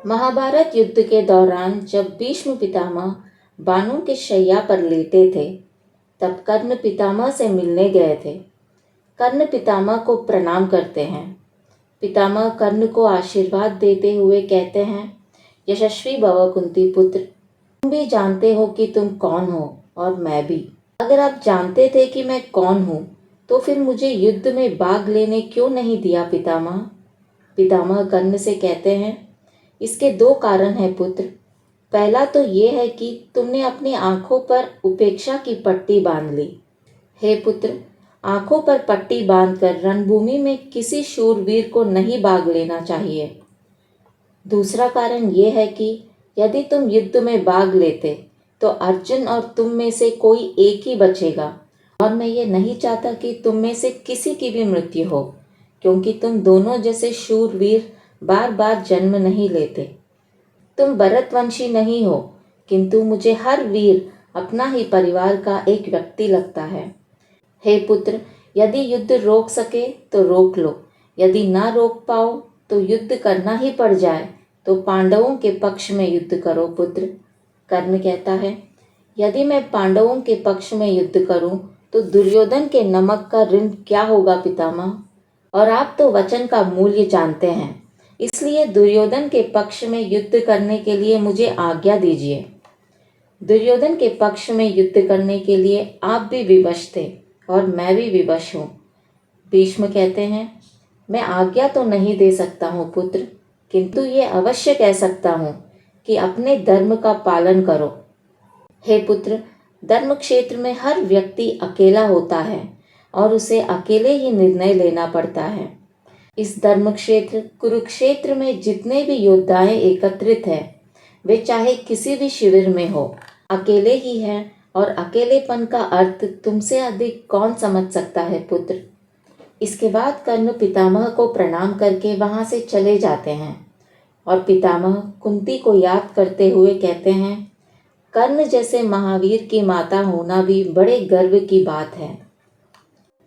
महाभारत युद्ध के दौरान जब भीष्म पितामह बाणों के शैया पर लेटे थे, तब कर्ण पितामह से मिलने गए थे। कर्ण पितामह को प्रणाम करते हैं। पितामह कर्ण को आशीर्वाद देते हुए कहते हैं, यशस्वी भव कुंती पुत्र, तुम भी जानते हो कि तुम कौन हो और मैं भी। अगर आप जानते थे कि मैं कौन हूँ, तो फिर मुझे युद्ध में भाग लेने क्यों नहीं दिया पितामह? पितामह कर्ण से कहते हैं, इसके दो कारण हैं पुत्र। पहला तो ये है कि तुमने अपनी आंखों पर उपेक्षा की पट्टी बांध ली। हे पुत्र, आंखों पर पट्टी बांधकर रणभूमि में किसी शूरवीर को नहीं भाग लेना चाहिए। दूसरा कारण ये है कि यदि तुम युद्ध में भाग लेते तो अर्जुन और तुम में से कोई एक ही बचेगा, और मैं ये नहीं चाहता कि तुम में से किसी की भी मृत्यु हो, क्योंकि तुम दोनों जैसे शूरवीर बार बार जन्म नहीं लेते। तुम भरतवंशी नहीं हो, किंतु मुझे हर वीर अपना ही परिवार का एक व्यक्ति लगता है। हे पुत्र, यदि युद्ध रोक सके तो रोक लो, यदि ना रोक पाओ तो युद्ध करना ही पड़ जाए तो पांडवों के पक्ष में युद्ध करो पुत्र। कर्ण कहता है, यदि मैं पांडवों के पक्ष में युद्ध करूं तो दुर्योधन के नमक का ऋण क्या होगा पितामह? और आप तो वचन का मूल्य जानते हैं, इसलिए दुर्योधन के पक्ष में युद्ध करने के लिए मुझे आज्ञा दीजिए। दुर्योधन के पक्ष में युद्ध करने के लिए आप भी विवश थे और मैं भी विवश हूँ। भीष्म कहते हैं, मैं आज्ञा तो नहीं दे सकता हूँ पुत्र, किंतु ये अवश्य कह सकता हूँ कि अपने धर्म का पालन करो। हे पुत्र, धर्म क्षेत्र में हर व्यक्ति अकेला होता है और उसे अकेले ही निर्णय लेना पड़ता है। इस धर्म क्षेत्र कुरुक्षेत्र में जितने भी योद्धाएं एकत्रित हैं, वे चाहे किसी भी शिविर में हो, अकेले ही हैं, और अकेलेपन का अर्थ तुमसे अधिक कौन समझ सकता है पुत्र। इसके बाद कर्ण पितामह को प्रणाम करके वहां से चले जाते हैं और पितामह कुंती को याद करते हुए कहते हैं, कर्ण जैसे महावीर की माता होना भी बड़े गर्व की बात है।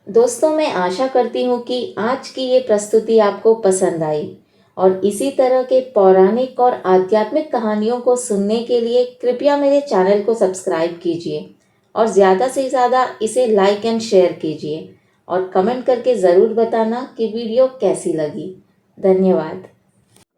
दोस्तों, मैं आशा करती हूँ कि आज की ये प्रस्तुति आपको पसंद आई, और इसी तरह के पौराणिक और आध्यात्मिक कहानियों को सुनने के लिए कृपया मेरे चैनल को सब्सक्राइब कीजिए और ज़्यादा से ज़्यादा इसे लाइक एंड शेयर कीजिए, और कमेंट करके ज़रूर बताना कि वीडियो कैसी लगी। धन्यवाद।